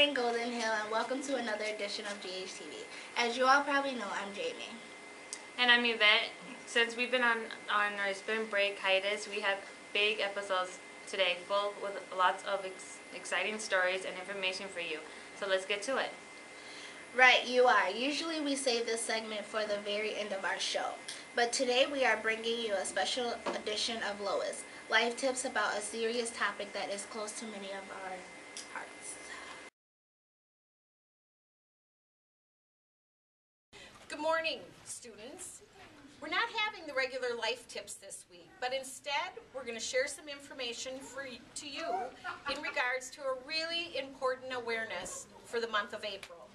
in Golden Hill, and welcome to another edition of Ghtv. As you all probably know, I'm Jamie. And I'm Yvette. Since we've been on our spring break hiatus, we have big episodes today full with lots of exciting stories and information for you. So let's get to it. Right, you are. Usually we save this segment for the very end of our show. But today we are bringing you a special edition of Lois, life tips about a serious topic that is close to many of our hearts. Good morning, students. We're not having the regular life tips this week, but instead we're going to share some information to you in regards to a really important awareness for the month of April.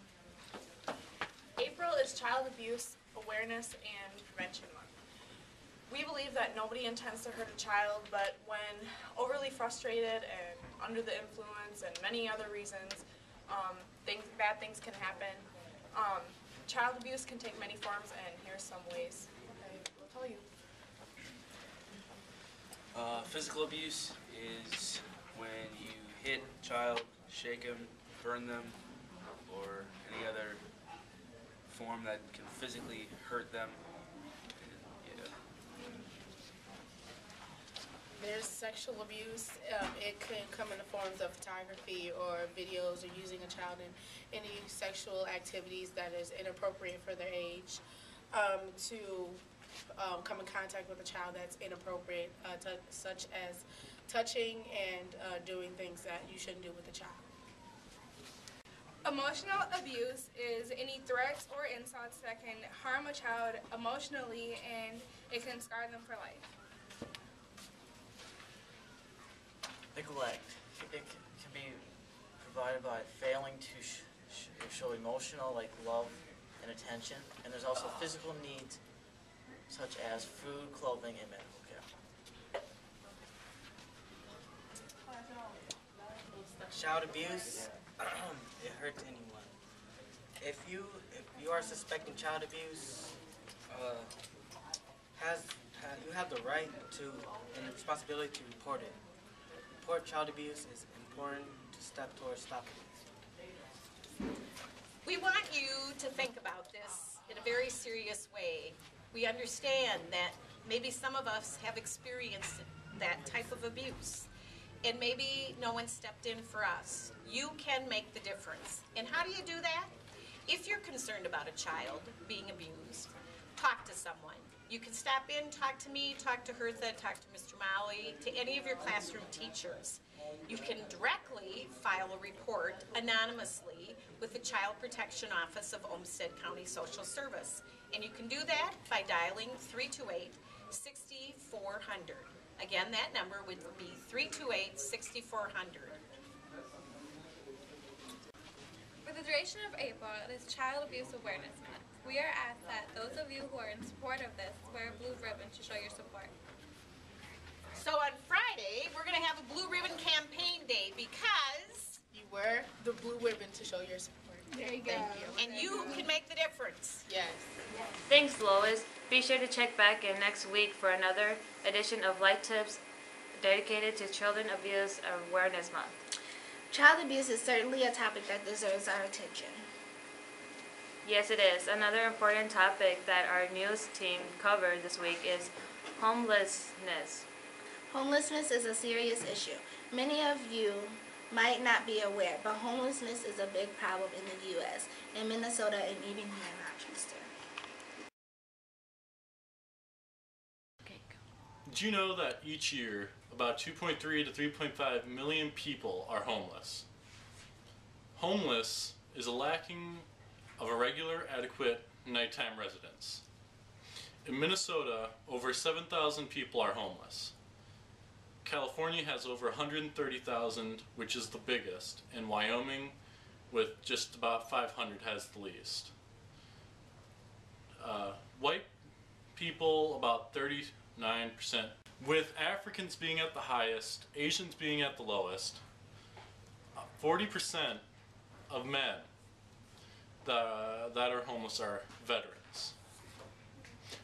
April is Child Abuse Awareness and Prevention Month. We believe that nobody intends to hurt a child, but when overly frustrated and under the influence and many other reasons, bad things can happen. Child abuse can take many forms, and here's some ways I will tell you. Physical abuse is when you hit a child, shake them, burn them, or any other form that can physically hurt them. There's sexual abuse. It can come in the forms of photography or videos or using a child in any sexual activities that is inappropriate for their age, to come in contact with a child that's inappropriate, such as touching and doing things that you shouldn't do with a child. Emotional abuse is any threats or insults that can harm a child emotionally, and it can scar them for life. Neglect. It can be provided by failing to show emotional, like love and attention, and there's also physical needs such as food, clothing, and medical care. Child abuse, it hurts anyone. If you are suspecting child abuse, you have the right to and the responsibility to report it. Report child abuse is important to step towards stopping it. We want you to think about this in a very serious way. We understand that maybe some of us have experienced that type of abuse, and maybe no one stepped in for us. You can make the difference. And how do you do that? If you're concerned about a child being abused, talk to someone. You can stop in, talk to me, talk to Hertha, talk to Mr. Molly, to any of your classroom teachers. You can directly file a report anonymously with the Child Protection Office of Olmsted County Social Service. And you can do that by dialing 328-6400. Again, that number would be 328-6400. For the duration of April, it is Child Abuse Awareness Month. We are asked that those of you who are in support of this wear a blue ribbon to show your support. So on Friday, we're going to have a Blue Ribbon Campaign Day because You wear the blue ribbon to show your support. There you go. Thank you. and you can make the difference. Yes. Thanks, Lois. Be sure to check back in next week for another edition of Life Tips dedicated to Children Abuse Awareness Month. Child abuse is certainly a topic that deserves our attention. Yes, it is. Another important topic that our news team covered this week is homelessness. Homelessness is a serious issue. Many of you might not be aware, but homelessness is a big problem in the U.S., in Minnesota, and even here in Rochester. Did you know that each year about 2.3 to 3.5 million people are homeless? Homeless is a lacking of a regular, adequate nighttime residence. In Minnesota, over 7,000 people are homeless. California has over 130,000, which is the biggest, and Wyoming, with just about 500, has the least. White people, about 39%, with Africans being at the highest, Asians being at the lowest. 40% of men that are homeless are veterans.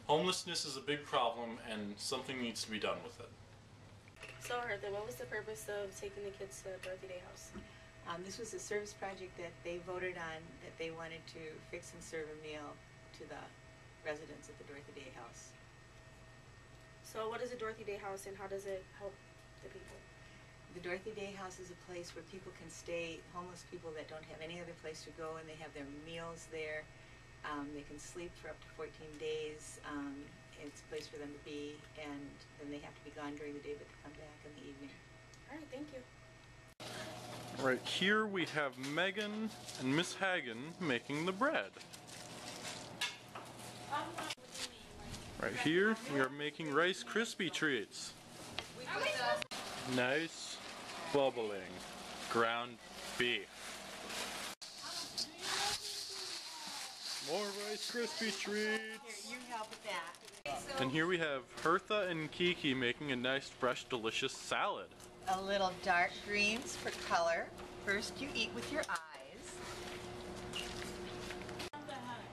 Homelessness is a big problem, and something needs to be done with it. So, Hertha, what was the purpose of taking the kids to Birthday Day House? This was a service project that they voted on, that they wanted to fix and serve a meal to the residents at the Dorothy Day House. So what is a Dorothy Day House and how does it help the people? The Dorothy Day House is a place where people can stay, homeless people that don't have any other place to go, and they have their meals there. They can sleep for up to 14 days. It's a place for them to be, and then they have to be gone during the day, but they come back in the evening. All right, thank you. Right here we have Megan and Miss Hagen making the bread. Right here we are making Rice Krispie treats. Nice, bubbling ground beef. More Rice Krispie treats. Here, you help with that. And here we have Hertha and Kiki making a nice, fresh, delicious salad. A little dark greens for color. First you eat with your eyes.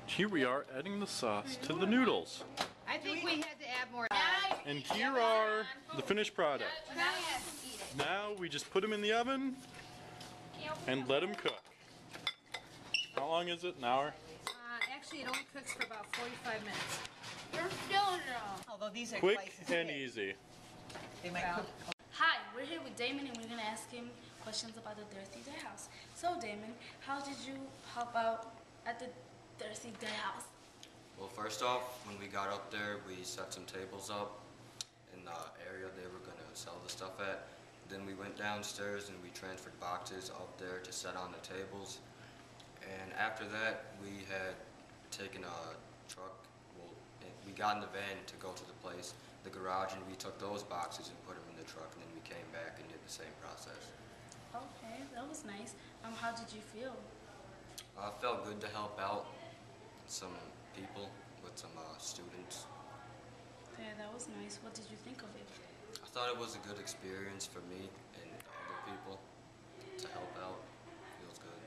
Here we are adding the sauce to the noodles. I think we had to add more. And here are the finished product. Now we just put them in the oven and let them cook. How long is it? An hour? Actually, it only cooks for about 45 minutes. Although these are Quick twice as and big. easy. They might cook. Hi, we're here with Damon and we're going to ask him questions about the Dorothy Day House. So Damon, how did you help out at the Dorothy Day House? Well, first off, when we got up there, we set some tables up in the area they were going to sell the stuff at. Then we went downstairs and we transferred boxes up there to set on the tables. And after that, we had taken a truck, we got in the van to go to the place, the garage, and we took those boxes and put them in the truck, and then we came back and did the same process. Okay, that was nice. How did you feel? It felt good to help out some people with some students. Yeah, that was nice. What did you think of it? I thought it was a good experience for me and other people to help out. Feels good.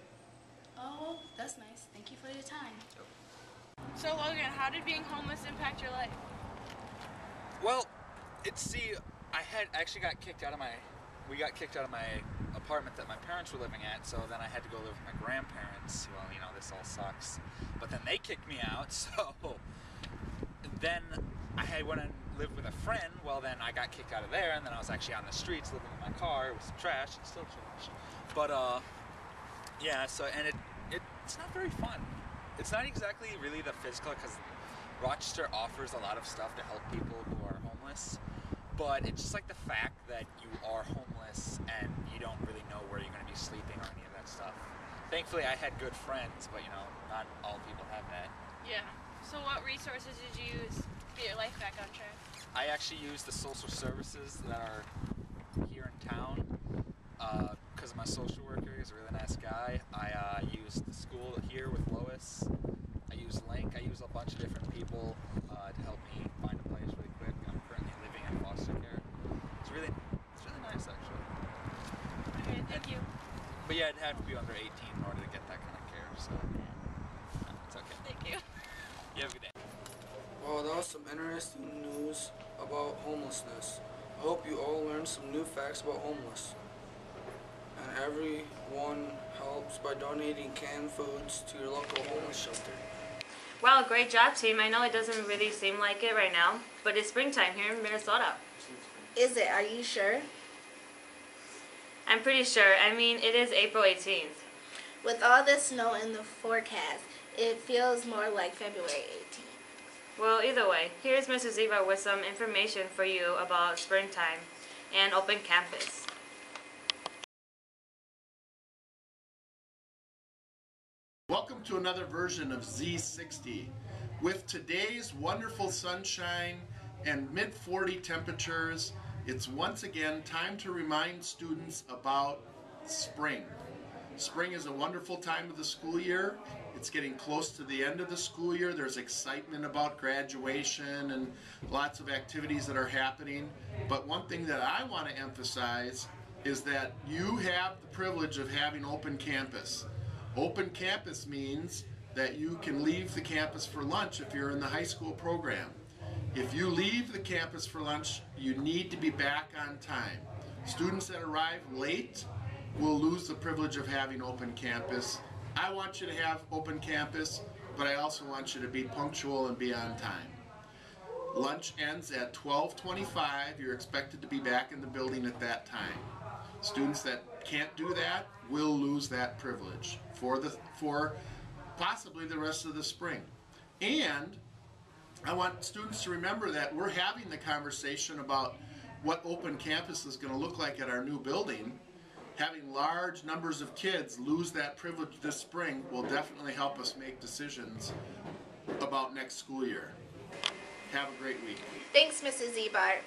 Oh, that's nice. Thank you for your time. Yep. So Logan, how did being homeless impact your life? Well, I had actually got kicked out of my apartment that my parents were living at, so then I had to go live with my grandparents. Well, you know, this all sucks. But then they kicked me out, so then I went and lived with a friend. Well, then I got kicked out of there, and then I was actually on the streets living in my car with some trash. It's still trash. But, yeah, so, and it's not very fun. It's not exactly really the physical, because Rochester offers a lot of stuff to help people who are homeless, but it's just like the fact that you are homeless and you don't really know where you're going to be sleeping or any of that stuff. Thankfully, I had good friends, but you know, not all people have that. Yeah. So what resources did you use to get your life back on track? I actually used the social services that are here in town. Because my social worker is a really nice guy. I used the school here with Lois. I used Link. I used a bunch of different people to help me find a place really quick. I'm currently living in foster care. It's really nice actually. Okay, thank you. But yeah, I'd have to be under 18 in order to get that kind of care. So it's okay. Thank you. You have a good day. Well, that was some interesting news about homelessness. I hope you all learned some new facts about homeless. And everyone helps by donating canned foods to your local homeless shelter. Well, great job, team. I know it doesn't really seem like it right now, but it's springtime here in Minnesota. Is it? Are you sure? I'm pretty sure. I mean, it is April 18th. With all this snow in the forecast, it feels more like February 18th. Well, either way, here's Mrs. Eva with some information for you about springtime and open campus. Welcome to another version of Z60. With today's wonderful sunshine and mid-40 temperatures, it's once again time to remind students about spring. Spring is a wonderful time of the school year. It's getting close to the end of the school year. There's excitement about graduation and lots of activities that are happening. But one thing that I want to emphasize is that you have the privilege of having open campus. Open campus means that you can leave the campus for lunch if you're in the high school program. If you leave the campus for lunch, you need to be back on time. Students that arrive late will lose the privilege of having open campus. I want you to have open campus, but I also want you to be punctual and be on time. Lunch ends at 12:25. You're expected to be back in the building at that time. Students that can't do that will lose that privilege for possibly the rest of the spring. And I want students to remember that we're having the conversation about what open campus is going to look like at our new building. Having large numbers of kids lose that privilege this spring will definitely help us make decisions about next school year. Have a great week. Thanks, Mrs. Ebart.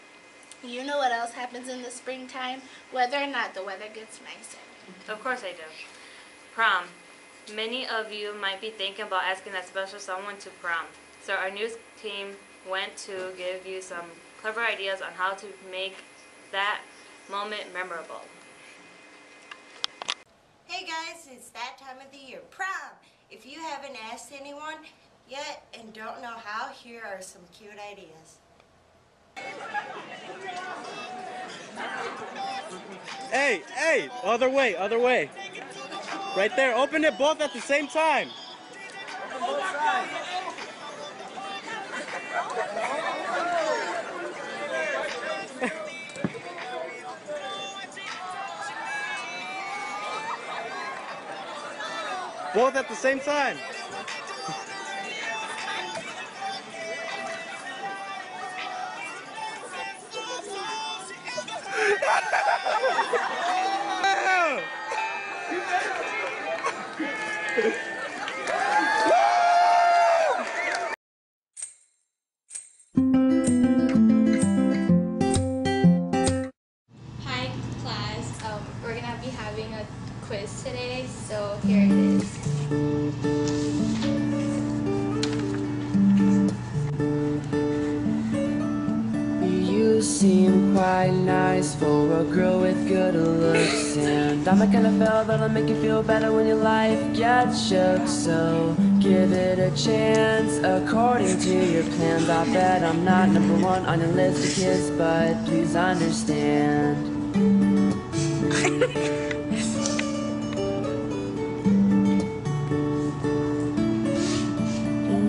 You know what else happens in the springtime? Whether or not the weather gets nicer. Of course I do. Prom. Many of you might be thinking about asking that special someone to prom. So our news team went to give you some clever ideas on how to make that moment memorable. Hey guys, it's that time of the year, prom. If you haven't asked anyone yet and don't know how, here are some cute ideas. Hey, other way. Right there, open it both at the same time. Both at the same time. Hi class, we're going to be having a quiz today, so here it is. You seem quite nice for a girl with good looks, and I'm the kind of fella that'll make you feel better when your life gets shook. So give it a chance according to your plans. I bet I'm not number one on your list to kiss, but please understand.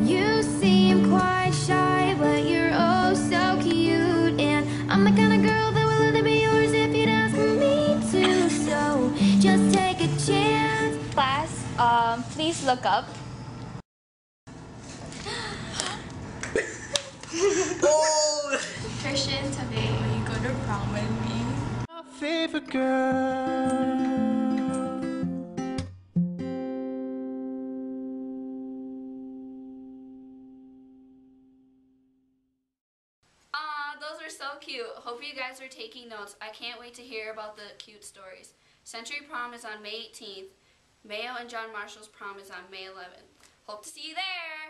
You seem quite shy, but you're oh so cute, and I'm the kind of girl that will only be yours if you'd ask me to. So just take a chance. Class, please look up. Christian, today will you go to prom with me? My favorite girl. Those are so cute. Hope you guys are taking notes. I can't wait to hear about the cute stories. Century Prom is on May 18th. Mayo and John Marshall's prom is on May 11th. Hope to see you there!